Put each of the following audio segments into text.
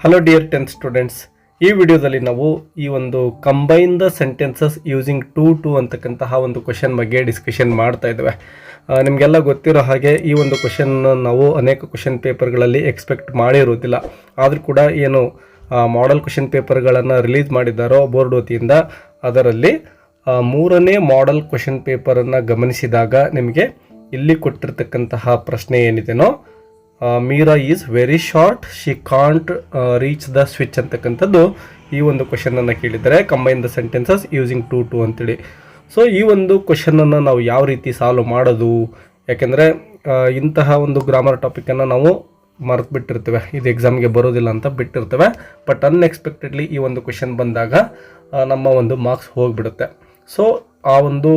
Hello dear 10th students, ಈ ವಿಡಿಯೋದಲ್ಲಿ ನಾವು ಈ ಒಂದು combine the sentences using too ಅಂತಕ್ಕಂತಹ ಒಂದು ಕ್ವಶನ್ ಬಗ್ಗೆ ಡಿಸ್ಕಷನ್ ಮಾಡ್ತಾ ಇದ್ದೇವೆ. ನಿಮಗೆಲ್ಲ ಗೊತ್ತಿರೋ ಹಾಗೆ ಈ ಒಂದು ಕ್ವಶನ್ ನಾವು ಅನೇಕ ಕ್ವಶನ್ ಪೇಪರ್ಗಳಲ್ಲಿ ಎಕ್ಸ್ಪೆಕ್ಟ್ ಮಾಡಿರೋದಿಲ್ಲ. ಆದರೂ ಕೂಡ ಏನು ಮಾಡೆಲ್ ಕ್ವಶನ್ ಪೇಪರ್ಗಳನ್ನು ರಿಲೀಸ್ ಮಾಡಿದ್ದಾರೋ ಬೋರ್ಡ್ ವತಿಯಿಂದ, ಅದರಲ್ಲಿ 3ನೇ ಮಾಡೆಲ್ ಕ್ವಶನ್ ಪೇಪರನ್ನು ಗಮನಿಸಿದಾಗ ನಿಮಗೆ ಇಲ್ಲಿ ಕೊಟ್ಟಿರ್ತಕ್ಕಂತಹ ಪ್ರಶ್ನೆ ಏನಿದೆನೋ, Meera is very short, she can't reach the switch ಅಂತಕ್ಕಂಥದ್ದು ಈ ಒಂದು ಕ್ವಶನನ್ನು ಕೇಳಿದ್ದಾರೆ. Combine the sentences using too ಅಂತೇಳಿ. ಸೊ ಈ ಒಂದು ಕ್ವಶನನ್ನು ನಾವು ಯಾವ ರೀತಿ ಸಾಲ್ವ್ ಮಾಡೋದು, ಯಾಕೆಂದರೆ ಇಂತಹ ಒಂದು ಗ್ರಾಮರ್ ಟಾಪಿಕನ್ನು ನಾವು ಮರೆತು ಬಿಟ್ಟಿರ್ತೇವೆ, ಇದು ಎಕ್ಸಾಮ್ಗೆ ಬರೋದಿಲ್ಲ ಅಂತ ಬಿಟ್ಟಿರ್ತೇವೆ. ಬಟ್ ಅನ್ಎಕ್ಸ್ಪೆಕ್ಟೆಡ್ಲಿ ಈ ಒಂದು ಕ್ವಶನ್ ಬಂದಾಗ ನಮ್ಮ ಒಂದು ಮಾರ್ಕ್ಸ್ ಹೋಗಿಬಿಡುತ್ತೆ. ಸೊ ಆ ಒಂದು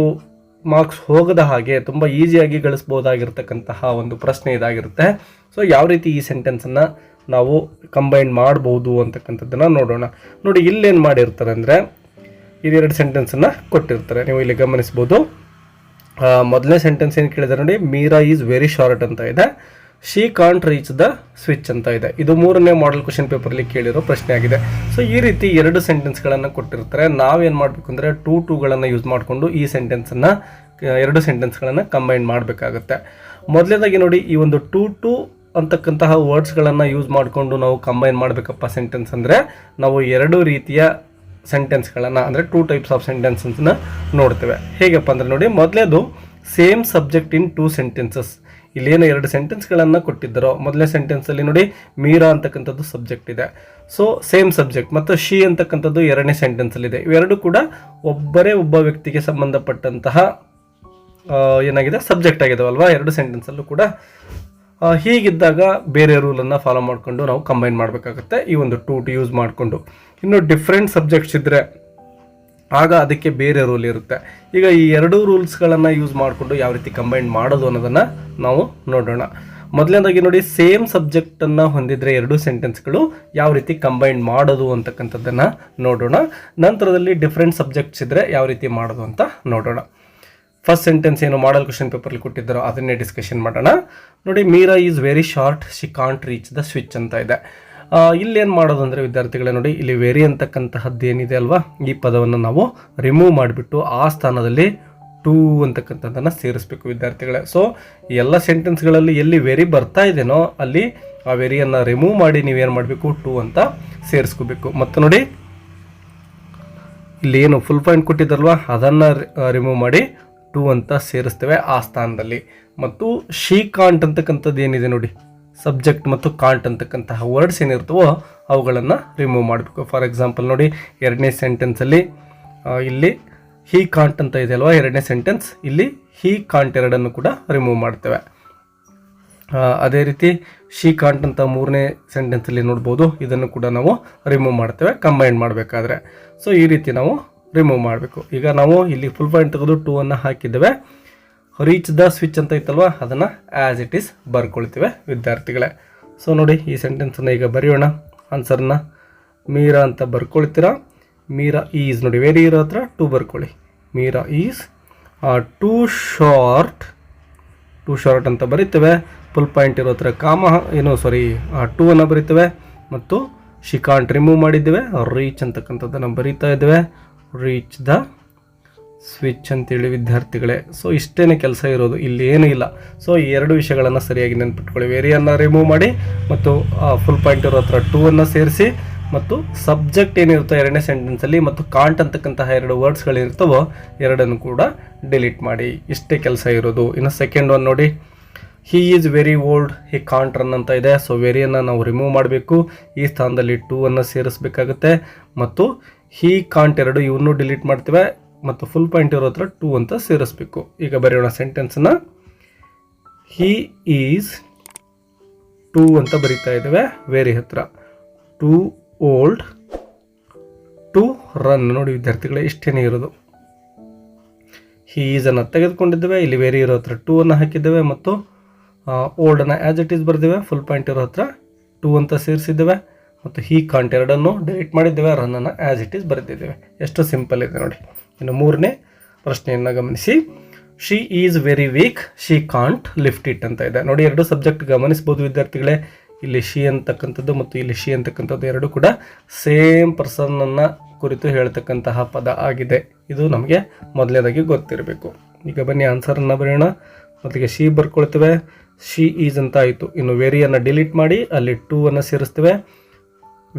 ಮಾರ್ಕ್ಸ್ ಹೋಗದ ಹಾಗೆ ತುಂಬ ಈಸಿಯಾಗಿ ಗಳಿಸ್ಬೋದಾಗಿರ್ತಕ್ಕಂತಹ ಒಂದು ಪ್ರಶ್ನೆ ಇದಾಗಿರುತ್ತೆ. ಸೊ ಯಾವ ರೀತಿ ಈ ಸೆಂಟೆನ್ಸನ್ನು ನಾವು ಕಂಬೈನ್ ಮಾಡ್ಬೋದು ಅಂತಕ್ಕಂಥದ್ದನ್ನು ನೋಡೋಣ. ನೋಡಿ, ಇಲ್ಲೇನು ಮಾಡಿರ್ತಾರೆ ಅಂದರೆ, ಇದೆರಡು ಸೆಂಟೆನ್ಸನ್ನು ಕೊಟ್ಟಿರ್ತಾರೆ, ನೀವು ಇಲ್ಲಿ ಗಮನಿಸ್ಬೋದು. ಮೊದಲನೇ ಸೆಂಟೆನ್ಸ್ ಏನು ಕೇಳಿದ್ದಾರೆ ನೋಡಿ, ಮೀರಾ ಈಸ್ ವೆರಿ ಶಾರ್ಟ್ ಅಂತ ಇದೆ, she can't reach the switch ಅಂತ ಇದೆ. ಇದು 3ನೇ ಮಾಡೆಲ್ ಕ್ವಶನ್ ಪೇಪರಲ್ಲಿ ಕೇಳಿರೋ ಪ್ರಶ್ನೆ ಆಗಿದೆ. ಸೊ ಈ ರೀತಿ ಎರಡು ಸೆಂಟೆನ್ಸ್ಗಳನ್ನು ಕೊಟ್ಟಿರ್ತಾರೆ. ನಾವೇನು ಮಾಡಬೇಕು ಅಂದರೆ ಟುಗಳನ್ನು ಯೂಸ್ ಮಾಡಿಕೊಂಡು ಈ ಸೆಂಟೆನ್ಸನ್ನು, ಎರಡು ಸೆಂಟೆನ್ಸ್ಗಳನ್ನು ಕಂಬೈನ್ ಮಾಡಬೇಕಾಗುತ್ತೆ. ಮೊದಲನೇದಾಗಿ ನೋಡಿ, ಈ ಒಂದು ಟು ಅಂತಕ್ಕಂತಹ ವರ್ಡ್ಸ್ಗಳನ್ನು ಯೂಸ್ ಮಾಡಿಕೊಂಡು ನಾವು ಕಂಬೈನ್ ಮಾಡಬೇಕಪ್ಪ ಸೆಂಟೆನ್ಸ್ ಅಂದರೆ, ನಾವು ಎರಡು ರೀತಿಯ ಸೆಂಟೆನ್ಸ್ಗಳನ್ನು ಅಂದರೆ 2 ಟೈಪ್ಸ್ ಆಫ್ ಸೆಂಟೆನ್ಸನ್ನು ನೋಡ್ತೇವೆ. ಹೇಗಪ್ಪ ಅಂದರೆ ನೋಡಿ, ಮೊದಲೇದು ಸೇಮ್ ಸಬ್ಜೆಕ್ಟ್ ಇನ್ 2 ಸೆಂಟೆನ್ಸಸ್. ಇಲ್ಲೇನು ಎರಡು ಸೆಂಟೆನ್ಸ್ಗಳನ್ನು ಕೊಟ್ಟಿದ್ದಾರೋ, ಮೊದಲನೇ ಸೆಂಟೆನ್ಸಲ್ಲಿ ನೋಡಿ ಮೀರಾ ಅಂತಕ್ಕಂಥದ್ದು ಸಬ್ಜೆಕ್ಟ್ ಇದೆ, ಸೊ ಸೇಮ್ ಸಬ್ಜೆಕ್ಟ್, ಮತ್ತು ಶಿ ಅಂತಕ್ಕಂಥದ್ದು ಎರಡನೇ ಸೆಂಟೆನ್ಸಲ್ಲಿದೆ. ಇವೆರಡು ಕೂಡ ಒಬ್ಬ ವ್ಯಕ್ತಿಗೆ ಸಂಬಂಧಪಟ್ಟಂತಹ ಏನಾಗಿದೆ, ಸಬ್ಜೆಕ್ಟ್ ಆಗಿದಾವಲ್ವಾ ಎರಡು ಸೆಂಟೆನ್ಸಲ್ಲೂ ಕೂಡ. ಹೀಗಿದ್ದಾಗ ಬೇರೆ ರೂಲನ್ನು ಫಾಲೋ ಮಾಡಿಕೊಂಡು ನಾವು ಕಂಬೈನ್ ಮಾಡಬೇಕಾಗುತ್ತೆ ಈ ಒಂದು ಟು ಯೂಸ್ ಮಾಡಿಕೊಂಡು. ಇನ್ನು ಡಿಫ್ರೆಂಟ್ ಸಬ್ಜೆಕ್ಟ್ಸ್ ಇದ್ದರೆ ಆಗ ಅದಕ್ಕೆ ಬೇರೆ ರೂಲ್ ಇರುತ್ತೆ. ಈಗ ಈ ಎರಡೂ ರೂಲ್ಸ್ಗಳನ್ನು ಯೂಸ್ ಮಾಡಿಕೊಂಡು ಯಾವ ರೀತಿ ಕಂಬೈನ್ ಮಾಡೋದು ಅನ್ನೋದನ್ನು ನಾವು ನೋಡೋಣ. ಮೊದಲನೇದಾಗಿ ನೋಡಿ, ಸೇಮ್ ಸಬ್ಜೆಕ್ಟನ್ನು ಹೊಂದಿದರೆ ಎರಡು ಸೆಂಟೆನ್ಸ್ಗಳು ಯಾವ ರೀತಿ ಕಂಬೈನ್ ಮಾಡೋದು ಅಂತಕ್ಕಂಥದ್ದನ್ನು ನೋಡೋಣ. ನಂತರದಲ್ಲಿ ಡಿಫ್ರೆಂಟ್ ಸಬ್ಜೆಕ್ಟ್ಸ್ ಇದ್ದರೆ ಯಾವ ರೀತಿ ಮಾಡೋದು ಅಂತ ನೋಡೋಣ. ಫಸ್ಟ್ ಸೆಂಟೆನ್ಸ್ ಏನು ಮಾಡೆಲ್ ಕ್ವಶನ್ ಪೇಪರ್ಲಿ ಕೊಟ್ಟಿದ್ದಾರೋ ಅದನ್ನೇ ಡಿಸ್ಕಷನ್ ಮಾಡೋಣ. ನೋಡಿ, Meera is very short, she can't reach the switch ಅಂತ ಇದೆ. ಇಲ್ಲೇನು ಮಾಡೋದು ಅಂದರೆ ವಿದ್ಯಾರ್ಥಿಗಳೇ, ನೋಡಿ ಇಲ್ಲಿ ವೆರಿ ಅಂತಕ್ಕಂತಹದ್ದು ಏನಿದೆ ಅಲ್ವಾ, ಈ ಪದವನ್ನು ನಾವು ರಿಮೂವ್ ಮಾಡಿಬಿಟ್ಟು ಆ ಸ್ಥಾನದಲ್ಲಿ ಟು ಅಂತಕ್ಕಂಥದ್ದನ್ನು ಸೇರಿಸ್ಬೇಕು ವಿದ್ಯಾರ್ಥಿಗಳೇ. ಸೊ ಎಲ್ಲ ಸೆಂಟೆನ್ಸ್ಗಳಲ್ಲಿ ಎಲ್ಲಿ ವೆರಿ ಬರ್ತಾ ಇದೆನೋ ಅಲ್ಲಿ ಆ ವೆರಿಯನ್ನು ರಿಮೂವ್ ಮಾಡಿ ನೀವೇನು ಮಾಡಬೇಕು, ಟು ಅಂತ ಸೇರಿಸ್ಕೋಬೇಕು. ಮತ್ತು ನೋಡಿ, ಇಲ್ಲಿ ಏನು ಫುಲ್ ಪಾಯಿಂಟ್ ಕೊಟ್ಟಿದ್ದಾರಲ್ವ ಅದನ್ನು ರಿಮೂವ್ ಮಾಡಿ ಟು ಅಂತ ಸೇರಿಸ್ತೇವೆ ಆ ಸ್ಥಾನದಲ್ಲಿ. ಮತ್ತು ಶಿ ಕಾಂಟ್ ಅಂತಕ್ಕಂಥದ್ದು ಏನಿದೆ ನೋಡಿ, ಸಬ್ಜೆಕ್ಟ್ ಮತ್ತು ಕಾಂಟ್ ಅಂತಕ್ಕಂತಹ ವರ್ಡ್ಸ್ ಏನಿರ್ತವೋ ಅವುಗಳನ್ನು ರಿಮೂವ್ ಮಾಡಬೇಕು. ಫಾರ್ ಎಕ್ಸಾಂಪಲ್ ನೋಡಿ, ಎರಡನೇ ಸೆಂಟೆನ್ಸಲ್ಲಿ ಇಲ್ಲಿ ಹಿ ಕಾಂಟ್ ಅಂತ ಇದೆ ಅಲ್ವಾ ಎರಡನೇ ಸೆಂಟೆನ್ಸ್, ಇಲ್ಲಿ ಹಿ ಕಾಂಟ್ ಎರಡನ್ನು ಕೂಡ ರಿಮೂವ್ ಮಾಡ್ತೇವೆ. ಅದೇ ರೀತಿ ಶಿ ಕಾಂಟ್ ಅಂತ 3ನೇ ಸೆಂಟೆನ್ಸಲ್ಲಿ ನೋಡ್ಬೋದು, ಇದನ್ನು ಕೂಡ ನಾವು ರಿಮೂವ್ ಮಾಡ್ತೇವೆ ಕಂಬೈನ್ ಮಾಡಬೇಕಾದ್ರೆ. ಸೊ ಈ ರೀತಿ ನಾವು ರಿಮೂವ್ ಮಾಡಬೇಕು. ಈಗ ನಾವು ಇಲ್ಲಿ ಫುಲ್ ಪಾಯಿಂಟ್ ತೆಗೆದು ಟು ಅನ್ನು ಹಾಕಿದ್ದೇವೆ. ರೀಚ್ ದ ಸ್ವಿಚ್ ಅಂತ ಇತ್ತಲ್ವ ಅದನ್ನು ಆ್ಯಸ್ ಇಟ್ ಈಸ್ ಬರ್ಕೊಳ್ತೇವೆ ವಿದ್ಯಾರ್ಥಿಗಳೇ. ಸೊ ನೋಡಿ, ಈ ಸೆಂಟೆನ್ಸನ್ನು ಈಗ ಬರೆಯೋಣ. ಆನ್ಸರ್ನ ಮೀರಾ ಅಂತ ಬರ್ಕೊಳ್ತೀರಾ. ಮೀರಾ ಈಸ್ ನೋಡಿ, ವೆರಿ ಇರೋ ಹತ್ರ ಟು ಬರ್ಕೊಳ್ಳಿ. ಮೀರಾ ಈಸ್ ಟು ಶಾರ್ಟ್ ಅಂತ ಬರೀತೇವೆ. ಫುಲ್ ಪಾಯಿಂಟ್ ಇರೋ ಹತ್ರ ಟೂ ಅನ್ನು ಬರೀತೇವೆ. ಮತ್ತು ಶಿ ಕಾಂಟ್ ರಿಮೂವ್ ಮಾಡಿದ್ದೇವೆ. ರೀಚ್ ಅಂತಕ್ಕಂಥದ್ದನ್ನು ಬರೀತಾ ಇದ್ದೇವೆ. ರೀಚ್ ದ ಸ್ವಿಚ್ ಅಂತೇಳಿ ವಿದ್ಯಾರ್ಥಿಗಳೇ. ಸೊ ಇಷ್ಟೇ ಕೆಲಸ ಇರೋದು, ಇಲ್ಲಿ ಏನೂ ಇಲ್ಲ. ಸೊ ಈ ಎರಡು ವಿಷಯಗಳನ್ನು ಸರಿಯಾಗಿ ನೆನ್ಪಿಟ್ಕೊಳ್ಳಿ. ವೆರಿಯನ್ನು ರಿಮೂವ್ ಮಾಡಿ ಮತ್ತು ಫುಲ್ ಪಾಯಿಂಟ್ ಇರೋ ಹತ್ರ ಟೂ ಅನ್ನು ಸೇರಿಸಿ, ಮತ್ತು ಸಬ್ಜೆಕ್ಟ್ ಏನಿರುತ್ತೋ ಎರಡನೇ ಸೆಂಟೆನ್ಸಲ್ಲಿ ಮತ್ತು ಕಾಂಟ್ ಅಂತಕ್ಕಂತಹ ಎರಡು ವರ್ಡ್ಸ್ಗಳಿರ್ತವೋ ಎರಡನ್ನು ಕೂಡ ಡಿಲೀಟ್ ಮಾಡಿ. ಇಷ್ಟೇ ಕೆಲಸ ಇರೋದು. ಇನ್ನು ಸೆಕೆಂಡ್ ಒನ್ ನೋಡಿ, he is very old, he can't run ಅಂತ ಇದೆ. ಸೊ ವೆರಿಯನ್ನು ನಾವು ರಿಮೂವ್ ಮಾಡಬೇಕು, ಈ ಸ್ಥಾನದಲ್ಲಿ ಟೂ ಅನ್ನು ಸೇರಿಸಬೇಕಾಗುತ್ತೆ. ಮತ್ತು ಹಿ ಕಾಂಟ್ ಎರಡು ಇವನ್ನೂ ಡಿಲೀಟ್ ಮಾಡ್ತೇವೆ ಮತ್ತು ಫುಲ್ ಪಾಯಿಂಟ್ ಇರೋ ಹತ್ರ ಟೂ ಅಂತ ಸೇರಿಸ್ಬೇಕು. ಈಗ ಬರೆಯೋಣ ಸೆಂಟೆನ್ಸನ್ನು. ಹಿ ಈಸ್ ಟೂ ಅಂತ ಬರೀತಾ ಇದ್ದೇವೆ ವೆರಿ ಹತ್ರ. Too old to run. ನೋಡಿ ವಿದ್ಯಾರ್ಥಿಗಳೇ, ಇಷ್ಟೇನೇ ಇರೋದು. ಹಿ ಈಸನ್ನು ತೆಗೆದುಕೊಂಡಿದ್ದೇವೆ, ಇಲ್ಲಿ ವೆರಿ ಇರೋ ಹತ್ರ ಟೂ ಅನ್ನು ಹಾಕಿದ್ದೇವೆ ಮತ್ತು ಓಲ್ಡನ್ನು ಆ್ಯಸ್ ಇಟ್ ಈಸ್ ಬರೆದಿವೆ. ಫುಲ್ ಪಾಯಿಂಟ್ ಇರೋ ಹತ್ರ ಟೂ ಅಂತ ಸೇರಿಸಿದ್ದೇವೆ ಮತ್ತು ಹಿ ಕಾಂಟ್ ಎರಡನ್ನು ಡಿಲೀಟ್ ಮಾಡಿದ್ದೇವೆ. ರನ್ನನ್ನು ಆ್ಯಸ್ ಇಟ್ ಈಸ್ ಬರೆದಿದ್ದೇವೆ. ಎಷ್ಟು ಸಿಂಪಲ್ ಇದೆ ನೋಡಿ. ಇನ್ನು 3ನೇ ಪ್ರಶ್ನೆಯನ್ನು ಗಮನಿಸಿ. She is very weak, she can't lift it ಅಂತ ಇದೆ. ನೋಡಿ, ಎರಡು ಸಬ್ಜೆಕ್ಟ್ ಗಮನಿಸ್ಬೋದು ವಿದ್ಯಾರ್ಥಿಗಳೇ. ಇಲ್ಲಿ ಶಿ ಅಂತಕ್ಕಂಥದ್ದು ಮತ್ತು ಇಲ್ಲಿ ಶಿ ಅಂತಕ್ಕಂಥದ್ದು ಎರಡು ಕೂಡ ಸೇಮ್ ಪರ್ಸನ್ನನ್ನು ಕುರಿತು ಹೇಳ್ತಕ್ಕಂತಹ ಪದ ಆಗಿದೆ. ಇದು ನಮಗೆ ಮೊದಲನೇದಾಗಿ ಗೊತ್ತಿರಬೇಕು. ಈಗ ಬನ್ನಿ ಆನ್ಸರನ್ನು ಬರೆಯೋಣ. ಮೊದಲಿಗೆ ಶಿ ಬರ್ಕೊಳ್ತೇವೆ, ಶಿ ಈಸ್ ಅಂತ ಆಯಿತು. ಇನ್ನು ವೆರಿಯನ್ನು ಡಿಲೀಟ್ ಮಾಡಿ ಅಲ್ಲಿ ಟೂ ಅನ್ನು ಸೇರಿಸ್ತೇವೆ.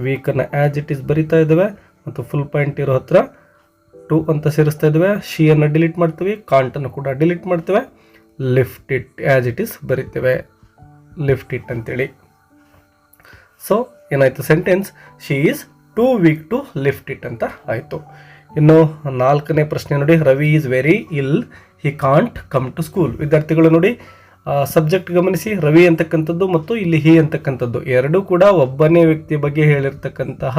ವೀಕನ್ನು ಆ್ಯಸ್ ಇಟ್ ಈಸ್ ಬರಿತಾ ಇದ್ದೇವೆ ಮತ್ತು ಫುಲ್ ಪಾಯಿಂಟ್ ಇರೋ ಹತ್ರ ಟು ಅಂತ ಸೇರಿಸ್ತಾ ಇದ್ದೇವೆ. ಶಿಯನ್ನು ಡಿಲೀಟ್ ಮಾಡ್ತೀವಿ, ಕಾಂಟನ್ನು ಕೂಡ ಡಿಲೀಟ್ ಮಾಡ್ತೇವೆ. Lift it as it is ಬರಿತೇವೆ, ಲಿಫ್ಟ್ ಇಟ್ ಅಂತೇಳಿ. ಸೊ ಏನಾಯಿತು sentence, she is too weak to lift it ಅಂತ ಆಯಿತು. ಇನ್ನು 4ನೇ ಪ್ರಶ್ನೆ ನೋಡಿ, Ravi is very ill, he can't come to school. ವಿದ್ಯಾರ್ಥಿಗಳು ನೋಡಿ ಸಬ್ಜೆಕ್ಟ್ ಗಮನಿಸಿ, ರವಿ ಅಂತಕ್ಕಂಥದ್ದು ಮತ್ತು ಇಲ್ಲಿ ಹಿ ಅಂತಕ್ಕಂಥದ್ದು ಎರಡೂ ಕೂಡ ಒಬ್ಬನೇ ವ್ಯಕ್ತಿ ಬಗ್ಗೆ ಹೇಳಿರ್ತಕ್ಕಂತಹ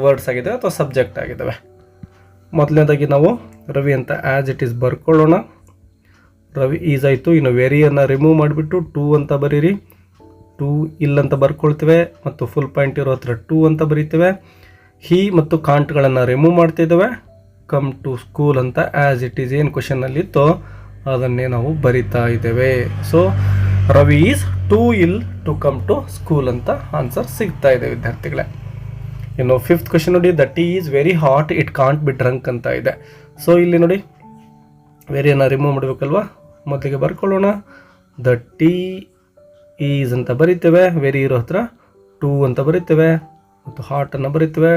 ವರ್ಡ್ಸ್ ಆಗಿದೆ ಅಥವಾ ಸಬ್ಜೆಕ್ಟ್ ಆಗಿದ್ದಾವೆ. ಮೊದಲನೇದಾಗಿ ನಾವು ರವಿ ಅಂತ ಆ್ಯಸ್ ಇಟ್ ಈಸ್ ಬರ್ಕೊಳ್ಳೋಣ. ರವಿ ಈಸ್ ಆಯಿತು. ಇನ್ನು ವೆರಿಯನ್ನು ರಿಮೂವ್ ಮಾಡಿಬಿಟ್ಟು ಟೂ ಅಂತ ಬರೀರಿ. ಟೂ ಇಲ್ ಅಂತ ಬರ್ಕೊಳ್ತೇವೆ ಮತ್ತು ಫುಲ್ ಪಾಯಿಂಟ್ ಇರೋ ಹತ್ರ ಟೂ ಅಂತ ಬರೀತೇವೆ. ಹಿ ಮತ್ತು ಕಾಂಟ್ಗಳನ್ನು ರಿಮೂವ್ ಮಾಡ್ತಿದ್ದೇವೆ. ಕಮ್ ಟು ಸ್ಕೂಲ್ ಅಂತ ಆ್ಯಸ್ ಇಟ್ ಈಸ್ ಏನು ಕ್ವಶನ್ನಲ್ಲಿತ್ತೋ ಅದನ್ನೇ ನಾವು ಬರಿತಾ ಇದ್ದೇವೆ. ಸೊ ರವಿ ಈಸ್ ಟೂ ಇಲ್ ಟು ಕಮ್ ಟು ಸ್ಕೂಲ್ ಅಂತ ಆನ್ಸರ್ ಸಿಗ್ತಾ ಇದೆ ವಿದ್ಯಾರ್ಥಿಗಳೇ. ಇನ್ನು 5th ಕ್ವಶನ್ ನೋಡಿ, the tea is very hot, it can't be drunk ಅಂತ ಇದೆ. ಸೊ ಇಲ್ಲಿ ನೋಡಿ ವೆರಿಯನ್ನು ರಿಮೂವ್ ಮಾಡಬೇಕಲ್ವಾ, ಮೊದಲಿಗೆ ಬರ್ಕೊಳ್ಳೋಣ. ದ ಟೀ ಈಸ್ ಅಂತ ಬರಿತೇವೆ, ವೆರಿ ಇರೋ ಹತ್ರ ಟೂ ಅಂತ ಬರಿತೇವೆ ಮತ್ತು ಹಾಟನ್ನು ಬರಿತೇವೆ.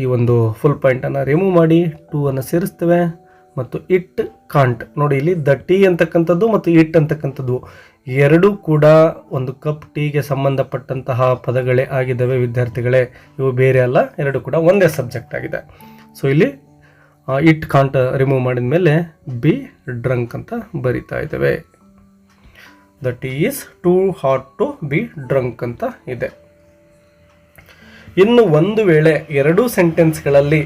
ಈ ಒಂದು ಫುಲ್ ಪಾಯಿಂಟನ್ನು ರಿಮೂವ್ ಮಾಡಿ ಟೂ ಅನ್ನು ಸೇರಿಸ್ತೇವೆ ಮತ್ತು ಇಟ್ ಕಾಂಟ್. ನೋಡಿ ಇಲ್ಲಿ ದ ಟೀ ಅಂತಕ್ಕಂಥದ್ದು ಮತ್ತು ಇಟ್ ಅಂತಕ್ಕಂಥದ್ದು ಎರಡೂ ಕೂಡ ಒಂದು ಕಪ್ ಟೀಗೆ ಸಂಬಂಧಪಟ್ಟಂತಹ ಪದಗಳೇ ಆಗಿದ್ದಾವೆ ವಿದ್ಯಾರ್ಥಿಗಳೇ. ಇವು ಬೇರೆ ಅಲ್ಲ, ಎರಡು ಕೂಡ ಒಂದೇ ಸಬ್ಜೆಕ್ಟ್ ಆಗಿದೆ. ಸೊ ಇಲ್ಲಿ ಇಟ್ ಕಾಂಟ್ ರಿಮೂವ್ ಮಾಡಿದ ಮೇಲೆ ಬಿ ಡ್ರಂಕ್ ಅಂತ ಬರಿತಾ ಇದ್ದೇವೆ. The tea is too hot to be drunk ಅಂತ ಇದೆ. ಇನ್ನು ಒಂದು ವೇಳೆ ಎರಡೂ ಸೆಂಟೆನ್ಸ್ಗಳಲ್ಲಿ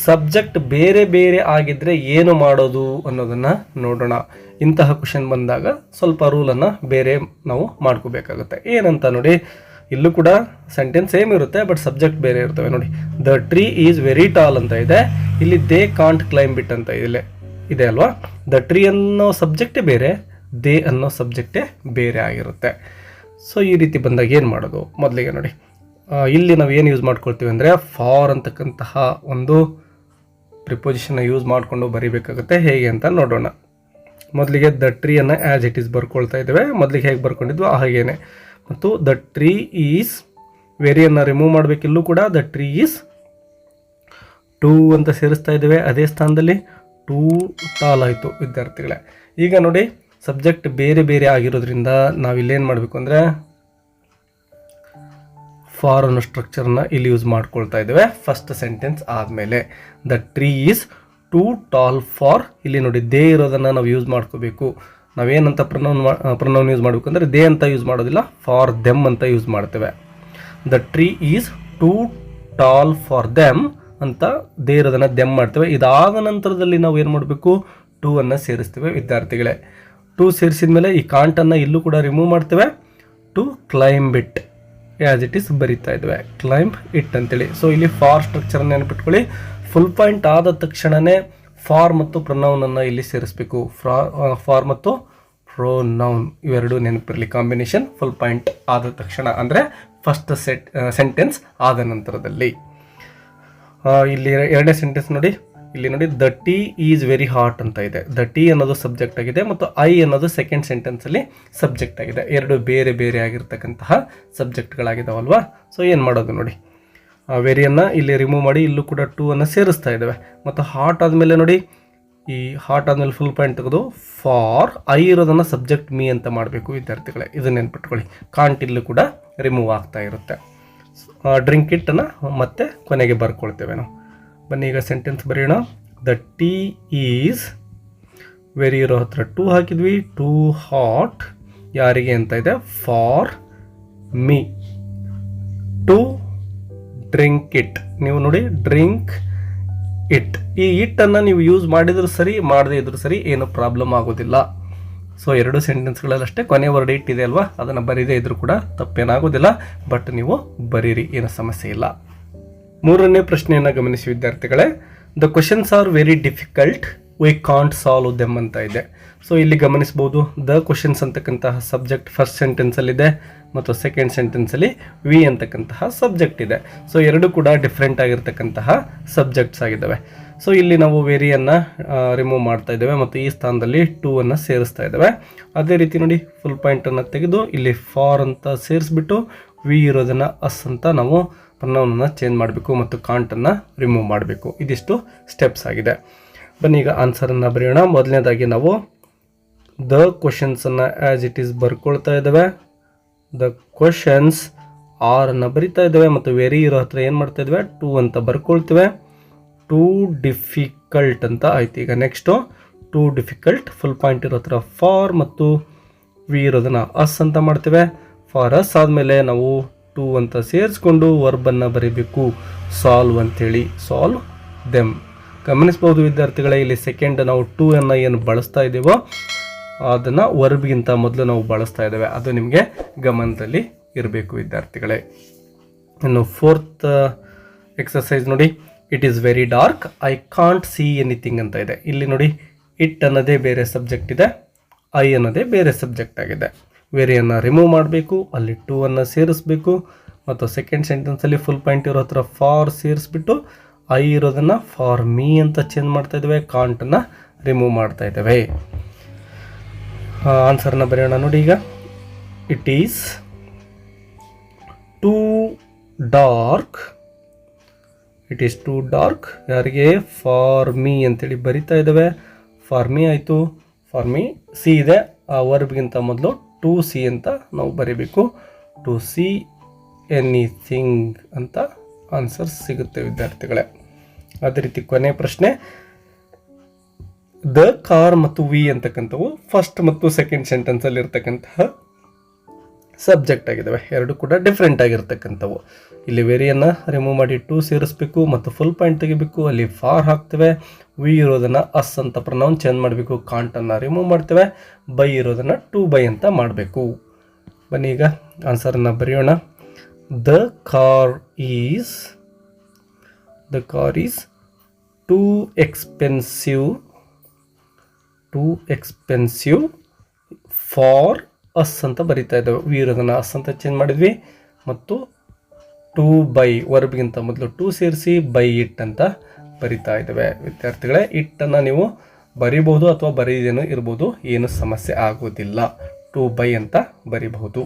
ಸಬ್ಜೆಕ್ಟ್ ಬೇರೆ ಬೇರೆ ಆಗಿದ್ದರೆ ಏನು ಮಾಡೋದು ಅನ್ನೋದನ್ನು ನೋಡೋಣ. ಇಂತಹ ಕ್ವಶನ್ ಬಂದಾಗ ಸ್ವಲ್ಪ ರೂಲನ್ನು ಬೇರೆ ನಾವು ಮಾಡ್ಕೋಬೇಕಾಗುತ್ತೆ. ಏನಂತ ನೋಡಿ, ಇಲ್ಲೂ ಕೂಡ ಸೆಂಟೆನ್ಸ್ ಸೇಮ್ ಇರುತ್ತೆ ಬಟ್ ಸಬ್ಜೆಕ್ಟ್ ಬೇರೆ ಇರ್ತವೆ. ನೋಡಿ, the tree is very tall ಅಂತ ಇದೆ, ಇಲ್ಲಿ ದೇ ಕಾಂಟ್ ಕ್ಲೈಂಬ್ ಇಟ್ ಅಂತ ಇದೆ ಅಲ್ವಾ. ದ ಟ್ರೀ ಅನ್ನೋ ಸಬ್ಜೆಕ್ಟೇ ಬೇರೆ, ದೇ ಅನ್ನೋ ಸಬ್ಜೆಕ್ಟೇ ಬೇರೆ ಆಗಿರುತ್ತೆ. ಸೊ ಈ ರೀತಿ ಬಂದಾಗ ಏನು ಮಾಡೋದು, ಮೊದಲಿಗೆ ನೋಡಿ ಇಲ್ಲಿ ನಾವು ಏನು ಯೂಸ್ ಮಾಡ್ಕೊಳ್ತೀವಿ ಅಂದರೆ ಫಾರ್ ಅಂತಕ್ಕಂತಹ ಒಂದು ಪ್ರಿಪೋಸಿಷನ್ನ ಯೂಸ್ ಮಾಡಿಕೊಂಡು ಬರೀಬೇಕಾಗುತ್ತೆ. ಹೇಗೆ ಅಂತ ನೋಡೋಣ. ಮೊದಲಿಗೆ ದ ಟ್ರೀಯನ್ನು ಆ್ಯಸ್ ಇಟ್ ಈಸ್ ಬರ್ಕೊಳ್ತಾ ಇದ್ದೇವೆ, ಮೊದಲಿಗೆ ಹೇಗೆ ಬರ್ಕೊಂಡಿದ್ವು ಹಾಗೇನೆ. ಮತ್ತು ದ ಟ್ರೀ ಈಸ್ ವೆರಿಯನ್ನು ರಿಮೂವ್ ಮಾಡಬೇಕಿಲ್ಲೂ ಕೂಡ ದ ಟ್ರೀ ಈಸ್ ಟೂ ಅಂತ ಸೇರಿಸ್ತಾ ಇದ್ದೇವೆ, ಅದೇ ಸ್ಥಾನದಲ್ಲಿ ಟೂ ಟಾಲ್ ಆಯಿತು ವಿದ್ಯಾರ್ಥಿಗಳೇ. ಈಗ ನೋಡಿ ಸಬ್ಜೆಕ್ಟ್ ಬೇರೆ ಬೇರೆ ಆಗಿರೋದ್ರಿಂದ ನಾವಿಲ್ಲೇನು ಮಾಡಬೇಕು ಅಂದರೆ ಫಾರ್ ಅನ್ನೋ ಸ್ಟ್ರಕ್ಚರ್ನ ಇಲ್ಲಿ ಯೂಸ್ ಮಾಡ್ಕೊಳ್ತಾ ಇದ್ದೇವೆ. ಫಸ್ಟ್ ಸೆಂಟೆನ್ಸ್ ಆದಮೇಲೆ the tree is two tall for, ಇಲ್ಲಿ ನೋಡಿ ದೇ ಇರೋದನ್ನು ನಾವು ಯೂಸ್ ಮಾಡ್ಕೋಬೇಕು. ನಾವೇನಂತ ಪ್ರನೌನ್ ಯೂಸ್ ಮಾಡಬೇಕು ಅಂದರೆ ದೇ ಅಂತ ಯೂಸ್ ಮಾಡೋದಿಲ್ಲ, ಫಾರ್ ದೆಮ್ ಅಂತ ಯೂಸ್ ಮಾಡ್ತೇವೆ. The tree is two tall for them ಅಂತ ದೇ ಇರೋದನ್ನು ದೆಮ್ ಮಾಡ್ತೇವೆ. ಇದಾದ ನಂತರದಲ್ಲಿ ನಾವು ಏನು ಮಾಡಬೇಕು, ಟೂ ಅನ್ನು ಸೇರಿಸ್ತೇವೆ ವಿದ್ಯಾರ್ಥಿಗಳೇ. ಟೂ ಸೇರಿಸಿದ ಮೇಲೆ ಈ ಕಾಂಟನ್ನು ಇಲ್ಲೂ ಕೂಡ ರಿಮೂವ್ ಮಾಡ್ತೇವೆ. To climb it as it is ಬರಿತಾ ಇದ್ದೇವೆ, ಕ್ಲೈಂಬ್ ಇಟ್ ಅಂತೇಳಿ. ಸೊ ಇಲ್ಲಿ ಫಾರ್ ಸ್ಟ್ರಕ್ಚರ್ ನೆನಪಿಟ್ಕೊಳ್ಳಿ. ಫುಲ್ ಪಾಯಿಂಟ್ ಆದ ತಕ್ಷಣವೇ ಫಾರ್ ಮತ್ತು ಪ್ರೊನೌನನ್ನು ಇಲ್ಲಿ ಸೇರಿಸಬೇಕು. ಫಾರ್ ಮತ್ತು ಪ್ರೊನೌನ್ ಇವೆರಡು ನೆನಪಿರಲಿ ಕಾಂಬಿನೇಷನ್. ಫುಲ್ ಪಾಯಿಂಟ್ ಆದ ತಕ್ಷಣ ಅಂದರೆ ಫಸ್ಟ್ ಸೆಂಟೆನ್ಸ್ ಆದ ನಂತರದಲ್ಲಿ. ಇಲ್ಲಿ ಎರಡನೇ ಸೆಂಟೆನ್ಸ್ ನೋಡಿ, ಇಲ್ಲಿ ನೋಡಿ the tea is very hot ಅಂತ ಇದೆ. ದ ಟೀ ಅನ್ನೋದು ಸಬ್ಜೆಕ್ಟ್ ಆಗಿದೆ ಮತ್ತು ಐ ಅನ್ನೋದು ಸೆಕೆಂಡ್ ಸೆಂಟೆನ್ಸಲ್ಲಿ ಸಬ್ಜೆಕ್ಟ್ ಆಗಿದೆ. ಎರಡು ಬೇರೆ ಬೇರೆ ಆಗಿರ್ತಕ್ಕಂತಹ ಸಬ್ಜೆಕ್ಟ್ಗಳಾಗಿದ್ದಾವಲ್ವಾ. ಸೊ ಏನು ಮಾಡೋದು ನೋಡಿ, ವೆರಿಯನ್ನು ಇಲ್ಲಿ ರಿಮೂವ್ ಮಾಡಿ ಇಲ್ಲೂ ಕೂಡ ಟೂ ಅನ್ನು ಸೇರಿಸ್ತಾ ಇದ್ದಾವೆ. ಮತ್ತು ಹಾಟ್ ಆದಮೇಲೆ ನೋಡಿ, ಈ ಹಾಟ್ ಆದಮೇಲೆ ಫುಲ್ ಪಾಯಿಂಟ್ ತೆಗೆದು ಫಾರ್ ಐ ಇರೋದನ್ನು ಸಬ್ಜೆಕ್ಟ್ ಮೀ ಅಂತ ಮಾಡಬೇಕು ವಿದ್ಯಾರ್ಥಿಗಳೇ. ಇದನ್ನು ನೆನ್ಪಿಟ್ಕೊಳ್ಳಿ. ಕಾಂಟ್ ಇಲ್ಲೂ ಕೂಡ ರಿಮೂವ್ ಆಗ್ತಾ ಇರುತ್ತೆ. ಡ್ರಿಂಕ್ ಇಟ್ಟನ್ನು ಮತ್ತೆ ಕೊನೆಗೆ ಬರ್ಕೊಳ್ತೇವೆ ನಾವು. ಬನ್ನಿ ಈಗ ಸೆಂಟೆನ್ಸ್ ಬರೆಯೋಣ. ದ ಟೀ ಈಸ್ ವೆರಿ ಇರೋ ಹತ್ರ ಟೂ ಹಾಕಿದ್ವಿ, ಟೂ ಹಾಟ್ ಯಾರಿಗೆ ಅಂತ ಇದೆ, for me. To drink it, ನೀವು ನೋಡಿ ಡ್ರಿಂಕ್ ಇಟ್. ಈ ಇಟ್ಟನ್ನು ನೀವು ಯೂಸ್ ಮಾಡಿದ್ರು ಸರಿ, ಮಾಡದೇ ಇದ್ರು ಸರಿ, ಏನು ಪ್ರಾಬ್ಲಮ್ ಆಗೋದಿಲ್ಲ. ಸೊ ಎರಡು ಸೆಂಟೆನ್ಸ್ಗಳಲ್ಲಷ್ಟೇ ಕೊನೆ ವರ್ಡ್ ಇಟ್ ಇದೆ ಅಲ್ವಾ, ಅದನ್ನು ಬರೀದೇ ಇದ್ರೂ ಕೂಡ ತಪ್ಪೇನಾಗೋದಿಲ್ಲ. ಬಟ್ ನೀವು ಬರೀರಿ, ಏನು ಸಮಸ್ಯೆ ಇಲ್ಲ. ಮೂರನೇ ಪ್ರಶ್ನೆಯನ್ನು ಗಮನಿಸಿ ವಿದ್ಯಾರ್ಥಿಗಳೇ. The questions are very difficult, we can't solve them ಅಂತ ಇದೆ. ಸೊ ಇಲ್ಲಿ ಗಮನಿಸ್ಬೋದು ದ ಕ್ವಶನ್ಸ್ ಅಂತಕ್ಕಂತಹ ಸಬ್ಜೆಕ್ಟ್ ಫಸ್ಟ್ ಸೆಂಟೆನ್ಸಲ್ಲಿದೆ ಮತ್ತು ಸೆಕೆಂಡ್ ಸೆಂಟೆನ್ಸಲ್ಲಿ ವಿ ಅಂತಕ್ಕಂತಹ ಸಬ್ಜೆಕ್ಟ್ ಇದೆ. ಸೊ ಎರಡು ಕೂಡ ಡಿಫ್ರೆಂಟ್ ಆಗಿರ್ತಕ್ಕಂತಹ ಸಬ್ಜೆಕ್ಟ್ಸ್ ಆಗಿದ್ದಾವೆ. ಸೊ ಇಲ್ಲಿ ನಾವು ವೇರಿಯನ್ನು ರಿಮೂವ್ ಮಾಡ್ತಾ ಇದ್ದೇವೆ ಮತ್ತು ಈ ಸ್ಥಾನದಲ್ಲಿ ಟೂ ಅನ್ನು ಸೇರಿಸ್ತಾ ಇದ್ದೇವೆ. ಅದೇ ರೀತಿ ನೋಡಿ ಫುಲ್ ಪಾಯಿಂಟನ್ನು ತೆಗೆದು ಇಲ್ಲಿ ಫಾರ್ ಅಂತ ಸೇರಿಸ್ಬಿಟ್ಟು ವಿ ಇರೋದನ್ನು ಅಸ್ ಅಂತ ನಾವು ಪ್ರನೌನನ್ನು ಚೇಂಜ್ ಮಾಡಬೇಕು ಮತ್ತು ಕಾಂಟನ್ನು ರಿಮೂವ್ ಮಾಡಬೇಕು. ಇದಿಷ್ಟು ಸ್ಟೆಪ್ಸ್ ಆಗಿದೆ. ಬನ್ನಿ ಈಗ ಆನ್ಸರನ್ನು ಬರೆಯೋಣ. ಮೊದಲನೇದಾಗಿ ನಾವು ದ ಕ್ವಶನ್ಸನ್ನು ಆ್ಯಸ್ ಇಟ್ ಈಸ್ ಬರ್ಕೊಳ್ತಾ ಇದ್ದೇವೆ. ದ ಕ್ವಶನ್ಸ್ ಆರನ್ನು ಬರಿತಾ ಇದ್ದೇವೆ ಮತ್ತು ವೆರಿ ಇರೋ ಹತ್ರ ಏನು ಮಾಡ್ತಾ ಇದ್ದೇವೆ, ಟೂ ಅಂತ ಬರ್ಕೊಳ್ತೇವೆ. ಟೂ ಡಿಫಿಕಲ್ಟ್ ಅಂತ ಆಯ್ತು. ಈಗ next two difficult full point ಇರೋ ಹತ್ರ ಫಾರ್ ಮತ್ತು ವಿ ಇರೋದನ್ನು ಅಸ್ ಅಂತ ಮಾಡ್ತೇವೆ. ಫಾರ್ ಅಸ್ ಆದಮೇಲೆ ನಾವು ಟೂ ಅಂತ ಸೇರಿಸ್ಕೊಂಡು ವರ್ಬನ್ನು ಬರೀಬೇಕು, ಸಾಲ್ವ್ ಅಂಥೇಳಿ, ಸಾಲ್ವ್ ದೆಮ್. ಗಮನಿಸ್ಬೋದು ವಿದ್ಯಾರ್ಥಿಗಳೇ, ಇಲ್ಲಿ ಸೆಕೆಂಡ್ ನಾವು ಟೂ ಅನ್ನು ಏನು ಬಳಸ್ತಾ ಇದ್ದೇವೋ ಅದನ್ನು ವರ್ಬ್ಗಿಂತ ಮೊದಲು ನಾವು ಬಳಸ್ತಾ ಇದ್ದೇವೆ. ಅದು ನಿಮಗೆ ಗಮನದಲ್ಲಿ ಇರಬೇಕು ವಿದ್ಯಾರ್ಥಿಗಳೇ. ಇನ್ನು ಫೋರ್ತ್ ಎಕ್ಸಸೈಸ್ ನೋಡಿ, it is very dark I can't see anything ಅಂತ ಇದೆ. ಇಲ್ಲಿ ನೋಡಿ ಇಟ್ ಅನ್ನೋದೇ ಬೇರೆ ಸಬ್ಜೆಕ್ಟ್ ಇದೆ, ಐ ಅನ್ನೋದೇ ಬೇರೆ ಸಬ್ಜೆಕ್ಟ್ ಆಗಿದೆ. ವೆರಿಯನ್ನು ರಿಮೂವ್ ಮಾಡಬೇಕು, ಅಲ್ಲಿ ಟೂ ಅನ್ನು ಸೇರಿಸ್ಬೇಕು ಮತ್ತು ಸೆಕೆಂಡ್ ಸೆಂಟೆನ್ಸಲ್ಲಿ ಫುಲ್ ಪಾಯಿಂಟ್ ಇರೋ ಹತ್ರ ಫಾರ್ ಸೇರಿಸ್ಬಿಟ್ಟು ಐ ಇರೋದನ್ನು ಫಾರ್ ಮೀ ಅಂತ ಚೇಂಜ್ ಮಾಡ್ತಾ ಇದ್ದೇವೆ, ಕಾಂಟನ್ನು ರಿಮೂವ್ ಮಾಡ್ತಾ ಇದ್ದೇವೆ. ಆನ್ಸರ್ನ ಬರೆಯೋಣ ನೋಡಿ. ಈಗ it is two dark, it is two dark ಯಾರಿಗೆ, ಫಾರ್ ಮೀ ಅಂತೇಳಿ ಬರಿತಾ ಇದ್ದೇವೆ. ಫಾರ್ ಮೀ ಆಯಿತು. ಫಾರ್ ಮೀ ಸಿ ಇದೆ, ಆ ವರ್ಬ್ಗಿಂತ ಮೊದಲು ಟು ಸಿ ಅಂತ ನಾವು ಬರೀಬೇಕು. ಟು ಸಿ ಎನಿಥಿಂಗ್ ಅಂತ ಆನ್ಸರ್ ಸಿಗುತ್ತೆ ವಿದ್ಯಾರ್ಥಿಗಳೇ. ಅದೇ ರೀತಿ ಕೊನೆ ಪ್ರಶ್ನೆ, ದ ಕಾರ್ ಮತ್ತು ವಿ ಅಂತಕ್ಕಂಥವು ಫಸ್ಟ್ ಮತ್ತು ಸೆಕೆಂಡ್ ಸೆಂಟೆನ್ಸಲ್ಲಿ ಇರ್ತಕ್ಕಂತಹ ಸಬ್ಜೆಕ್ಟ್ ಆಗಿದ್ದಾವೆ. ಎರಡು ಕೂಡ ಡಿಫ್ರೆಂಟ್ ಆಗಿರ್ತಕ್ಕಂಥವು. ಇಲ್ಲಿ ವೆರಿಯನ್ನು ರಿಮೂವ್ ಮಾಡಿ ಟೂ ಸೇರಿಸ್ಬೇಕು ಮತ್ತು ಫುಲ್ ಪಾಯಿಂಟ್ ತೆಗಿಬೇಕು, ಅಲ್ಲಿ ಫಾರ್ ಹಾಕ್ತೇವೆ. ವಿ ಇರೋದನ್ನು ಅಸ್ ಅಂತ ಪ್ರನೌನ್ ಚೇಂಜ್ ಮಾಡಬೇಕು, ಕಾಂಟನ್ನು ರಿಮೂವ್ ಮಾಡ್ತೇವೆ. ಬೈ ಇರೋದನ್ನು ಟೂ ಬೈ ಅಂತ ಮಾಡಬೇಕು. ಬನ್ನಿ ಈಗ ಆನ್ಸರನ್ನು ಬರೆಯೋಣ. The car is two expensive for us ಅಂತ ಬರಿತಾ ಇದ್ದೇವೆ. ವಿ ಇರೋದನ್ನು ಅಸ್ ಅಂತ ಚೇಂಜ್ ಮಾಡಿದ್ವಿ ಮತ್ತು ಟೂ ಬೈ ವರ್ಬ್ಗಿಂತ ಮೊದಲು ಟೂ ಸೇರಿಸಿ ಬೈ ಇಟ್ ಅಂತ ಬರಿತಾ ಇದ್ದೇವೆ ವಿದ್ಯಾರ್ಥಿಗಳೇ. ಇಟ್ಟನ್ನು ನೀವು ಬರಿಬಹುದು ಅಥವಾ ಬರೀದೇನೂ ಇರ್ಬೋದು, ಏನು ಸಮಸ್ಯೆ ಆಗೋದಿಲ್ಲ. ಟೂ ಬೈ ಅಂತ ಬರಿಬಹುದು.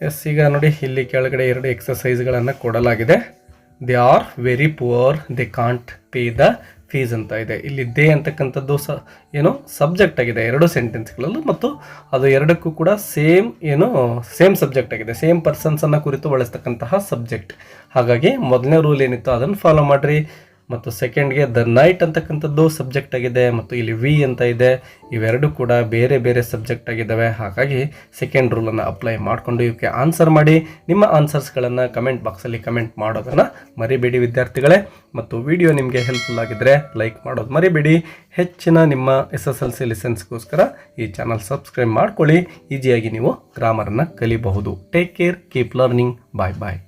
ಎಸ್, ಈಗ ನೋಡಿ ಇಲ್ಲಿ ಕೆಳಗಡೆ ಎರಡು ಎಕ್ಸಸೈಸ್ಗಳನ್ನು ಕೊಡಲಾಗಿದೆ. They are very poor, they can't pay the fees ಅಂತ ಇದೆ. ಇಲ್ಲಿ ದೇ ಅಂತಕ್ಕಂಥದ್ದು ಏನು ಸಬ್ಜೆಕ್ಟ್ ಆಗಿದೆ ಎರಡು ಸೆಂಟೆನ್ಸ್ಗಳಲ್ಲೂ, ಮತ್ತು ಅದು ಎರಡಕ್ಕೂ ಕೂಡ ಸೇಮ್ ಸಬ್ಜೆಕ್ಟ್ ಆಗಿದೆ. ಸೇಮ್ ಪರ್ಸನ್ಸನ್ನು ಕುರಿತು ಬಳಸ್ತಕ್ಕಂತಹ ಸಬ್ಜೆಕ್ಟ್. ಹಾಗಾಗಿ ಮೊದಲನೇ ರೂಲ್ ಏನಿತ್ತು ಅದನ್ನು ಫಾಲೋ ಮಾಡಿರಿ. ಮತ್ತು ಸೆಕೆಂಡ್ಗೆ ದ ನೈಟ್ ಅಂತಕ್ಕಂಥದ್ದು ಸಬ್ಜೆಕ್ಟ್ ಆಗಿದೆ ಮತ್ತು ಇಲ್ಲಿ ವಿ ಅಂತ ಇದೆ. ಇವೆರಡು ಕೂಡ ಬೇರೆ ಬೇರೆ ಸಬ್ಜೆಕ್ಟ್ ಆಗಿದ್ದಾವೆ. ಹಾಗಾಗಿ ಸೆಕೆಂಡ್ ರೂಲನ್ನು ಅಪ್ಲೈ ಮಾಡಿಕೊಂಡು ಇವಕ್ಕೆ ಆನ್ಸರ್ ಮಾಡಿ. ನಿಮ್ಮ ಆನ್ಸರ್ಸ್ಗಳನ್ನು ಕಮೆಂಟ್ ಬಾಕ್ಸಲ್ಲಿ ಕಮೆಂಟ್ ಮಾಡೋದನ್ನು ಮರಿಬೇಡಿ ವಿದ್ಯಾರ್ಥಿಗಳೇ. ಮತ್ತು ವಿಡಿಯೋ ನಿಮಗೆ ಹೆಲ್ಪ್ಫುಲ್ ಆಗಿದ್ದರೆ ಲೈಕ್ ಮಾಡೋದು ಮರಿಬೇಡಿ. ಹೆಚ್ಚಿನ ನಿಮ್ಮ SSLC ಲೆಸನ್ಸ್ಗೋಸ್ಕರ ಈ ಚಾನಲ್ ಸಬ್ಸ್ಕ್ರೈಬ್ ಮಾಡ್ಕೊಳ್ಳಿ. ಈಸಿಯಾಗಿ ನೀವು ಗ್ರಾಮರನ್ನು ಕಲಿಬಹುದು. Take care, keep learning. Bye ಬಾಯ್.